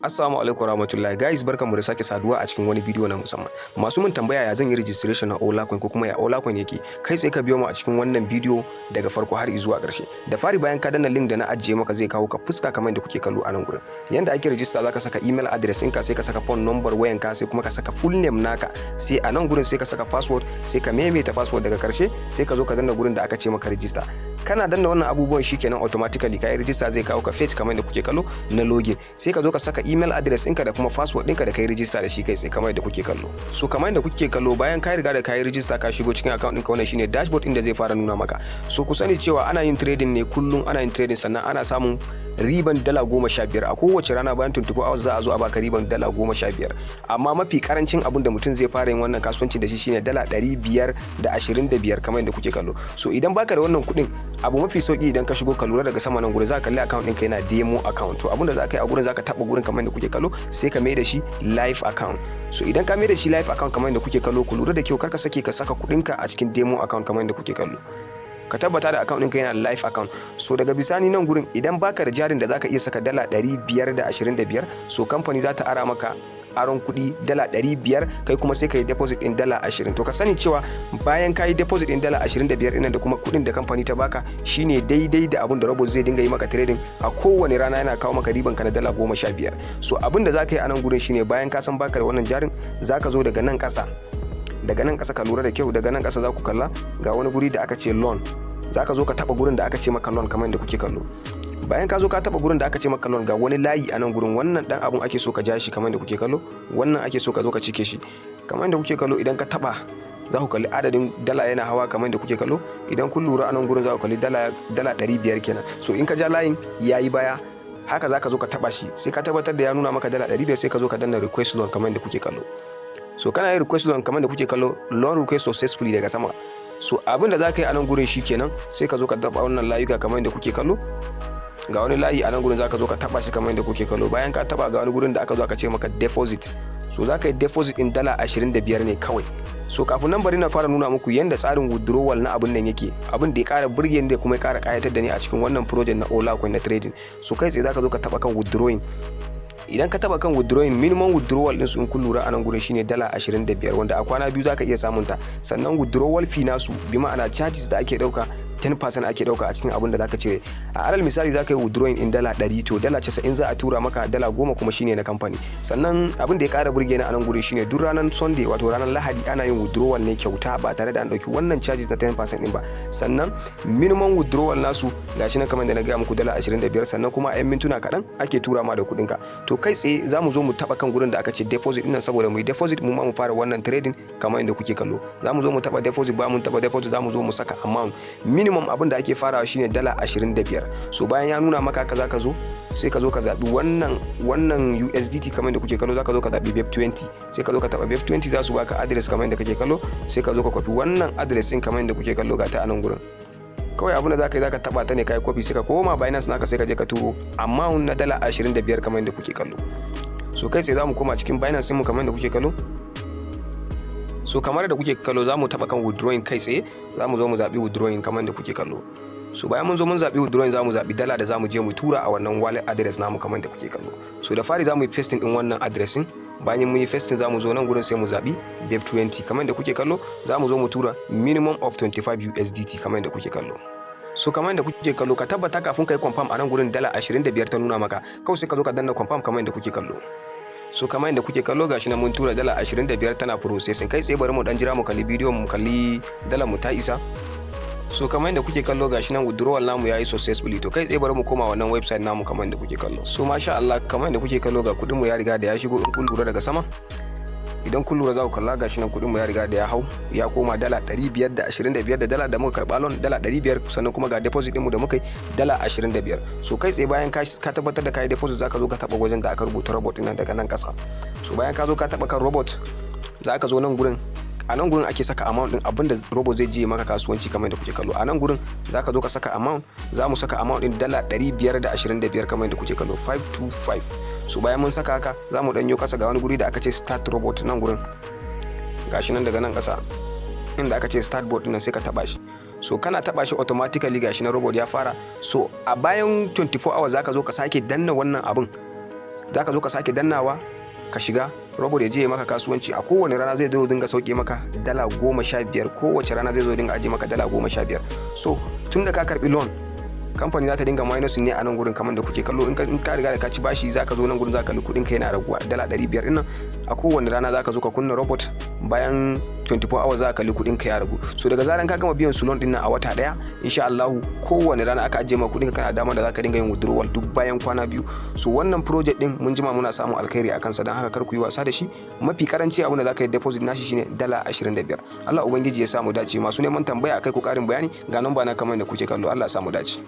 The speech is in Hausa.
Assalamu alaikum warahmatullahi guys, barkanmu da sake saduwa a cikin wani bidiyo na musamman. Masu mun tambaya ya zan yi registration na Olacoin ko kuma ya Olacoin yake. Kai sai ka biyo mu a cikin wannan bidiyo daga farko har zuwa ƙarshe. Da fari bayan ka danna link da na ajiye maka zai kawo ka fuska kamar da kuke kallo a nan gurin. Yanda ake register zaka saka email address ɗinka, sai ka saka phone number wayanka, sai kuma ka saka full name naka. Sai a nan gurin sai ka saka password, sai ka maimaita password daga ƙarshe, sai ka zo ka danna gurin da aka ce maka register. Kana danna wannan abubuwan shikenan automatically kai register zai kawo ka page kamar da kuke kallo na login. Sai ka zo ka saka email address ɗinka da kuma password ɗinka da kai register da shi kai tsaye kamar da kuke kallo. So kamar da kuke kallo bayan ka riga da kai register ka shigo cikin account ɗinka, wannan shine dashboard ɗin da zai fara nuna maka. So ku sani cewa ana yin trading ne kullum, ana yin trading sannan ana samun riban dala 15 a kowace rana. Bayan 24 hours za a zo a baka riban dala 15, amma mafi karancin abin da mutum zai fara yin wannan kasuwanci da shi shine dala 525 kamar da kuke kallo. So idan baka da wannan kuɗin, abu mafi sauki idan ka shigo ka lura daga sama nan gurin za ka kalli account ɗinka yana demo account. To abin da za ka yi a gurin za ka taɓa gurin kamar da kuke kallo, sai ka mai da shi live account. So idan ka mai da shi live account kamar da kuke kallo, ku lura da kyau, kar ka sake ka saka kuɗinka a cikin demo account kamar da kuke kallo. Ka tabbata da account ɗinka yana live account. So daga bisani nan gurin idan baka da jarin da zaka iya saka dala 525, so kamfani za ta ara maka aron kuɗi dala 500, kai kuma sai ka yi deposit ɗin dala 20. To ka sani cewa bayan ka yi deposit ɗin dala 25 ɗin da kuma kuɗin da kamfani ta baka shine daidai da abin da robot zai dinga yi maka trading a kowane rana, yana kawo maka riban ka na dala 15. So abin da zaka yi a nan gurin shine bayan ka san baka da wannan jarin, zaka zo daga nan ƙasa ka lura da kyau, daga nan ƙasa za ku kalla ga wani guri da aka ce loan. Zaka zo ka taba gurin da aka ce maka loan kamar da kuke kallo. Bayan ka zo ka taba gurin da aka ce maka loan, ga wani layi a nan gurin, wannan dan abun ake so ka ja shi kamar da kuke kallo, wannan ake so ka zo ka cike shi kamar da kuke kallo. Idan ka taba za ku kalli adadin dala yana hawa kamar da kuke kallo. Idan kun lura a nan gurin za ku kalli dala 500 kenan. So in ka ja layin yayi baya, haka za ka zo ka taba shi, sai ka tabbatar da ya nuna maka dala 500, sai ka zo ka danna request loan kamar da kuke kallo. So kana yin request loan kamar da kuke kallo, loan request successfully daga sama. So abin da za ka yi a nan gurin shi kenan, sai ka zo ka taba wannan layuka kamar da kuke kallo. Ga wani layi a nan gurin za ka zo ka taba shi kamar da kuke kallo. Bayan ka taba, ga wani gurin da aka zo aka ce maka deposit. So za ka yi deposit in dala 25 ne kawai. So kafin nan bari na fara nuna muku yanda tsarin withdrawal na abin nan yake, abin da ya kara burge ni da kuma ya kara kayatar da ni a cikin wannan project na Olacoin na trading. So kai tsaye za ka zo ka taba kan withdrawing. Idan ka taba kan withdrawing, minimum withdrawal din su in kun lura a nan gurin shine dala 25, wanda a kwana biyu zaka iya samun ta. Sannan withdrawal fee nasu, bi ma'ana charges da ake dauka 10% ake dauka a cikin abin da zaka cire. A alal misali zaka yi withdrawing in dala 100, to dala 90 za a tura maka, dala 10 kuma shine na kamfani. Sannan abin da ya kara burge ni a nan gurin shine duk ranar Sunday, wato ranar Lahadi, ana yin withdrawal ne kyauta ba tare da an dauki wannan charges na 10% din ba. Sannan minimum withdrawal nasu gashi nan kamar da na ga muku dala 25, sannan kuma a 'yan mintuna kaɗan ake tura ma da kuɗin ka. To kai tsaye za mu zo mu taba kan gurin da aka ce deposit din nan, saboda mu yi deposit mu ma mu fara wannan trading kamar inda kuke kallo. Za mu zo mu taba deposit, ba mun taba deposit za mu zo mu saka amount. Minimum abin da ake farawa shine dala 25. So bayan ya nuna maka ka zaka zo, sai ka zo ka zabi wannan USDT kamar da kuke kallo, zaka zo ka zabi BEP20, sai ka zo ka taba BEP20, za su baka address kamar da kake kallo, sai ka zo ka copy wannan address din kamar da kuke kallo ga ta a nan gurin. Kawai abin da zaka yi, zaka taba ta ne kai copy, sai ka koma Binance naka, sai ka je ka turo amount na dala 25 kamar da kuke kallo. So kai sai zamu koma cikin Binance mu kamar da kuke kallo. So kamar da kuke kallo za mu taba kan withdrawing kai tsaye, za mu zo mu zabi withdrawing kamar da kuke kallo. So bayan mun zo mun zabi withdrawing, za mu zabi dala da za mu je mu tura a wannan wallet address namu kamar da kuke kallo. So da fari za mu yi pasting din wannan address din. Bayan mun yi pasting, za mu zo nan gurin sai mu zabi BEP20 kamar da kuke kallo. Za mu zo mu tura minimum of 25 USDT kamar da kuke kallo. So kamar da kuke kallo, ka tabbata kafin kai confirm a nan gurin dala 25 ta nuna maka, kawai sai ka zo ka danna confirm kamar da kuke kallo. So kamar yadda kuke kallo gashi nan mun tura dala 25 tana processing. Kai tsaye bari mu dan jira mu kalli bidiyon mu kalli dala mu ta isa. So kamar yadda kuke kallo gashi nan withdrawal namu yayi successfully. To kai tsaye bari mu koma wannan website namu kamar yadda kuke kallo. So masha Allah, kamar yadda kuke kallo ga kudin mu ya riga da ya shigo. In kun lura daga sama, idan kun lura za ku kalla gashi nan kudin mu ya riga da ya hau, ya koma dala 525, da dala da muka karba loan dala 500, sannan kuma ga deposit din mu da muka yi dala 25. So kai tsaye bayan ka tabbatar da kai deposit, zaka zo ka taba wajen da aka rubuta robot din nan daga nan kasa. So bayan ka zo ka taba kan robot, zaka zo nan gurin. A nan gurin ake saka amount din abinda robot zai je maka kasuwanci kamar da kuke kallo. A nan gurin zaka zo ka saka amount, za mu saka amount din dala 525 kamar da kuke kallo, 525. So bayan mun saka haka, za mu danyo kasa ga wani guri da aka ce start robot nan gurin. Gashi nan daga nan kasa inda aka ce start bot din nan, sai ka taba shi. So kana taba shi automatically gashi na robot ya fara. So a bayan 24 hours zaka zo ka sake danna wannan abin zaka zo ka sake dannawa ka shiga robot ya je maka kasuwanci. A kowane rana zai zo dinga sauke maka dala 15, kowace rana zai zo dinga aje maka dala 15. So tun da ka karbi loan, kamfani za ta dinga minus ne a nan gurin kamar da kuke kallo. In ka riga da ka ci bashi zaka zo nan gurin zaka kalli kuɗin ka yana raguwa dala 500 din nan. A kowane rana zaka zo ka kunna robot, bayan 24 hours zaka kalli kuɗin ka ya ragu. So daga zaran ka gama biyan su loan din nan a wata daya, insha Allah kowane rana aka ajiye maka kuɗin ka kana damar da zaka dinga yin withdrawal duk bayan kwana 2. So wannan project din mun jima muna samun alkhairi akan sa, dan haka kar ku yi wasa da shi. Mafi karanci abin da zaka yi deposit nashi shine dala 25. Allah ubangiji ya samu dace. Masu neman tambaya akai ko karin bayani ga number na kamar da kuke kallo. Allah ya samu dace.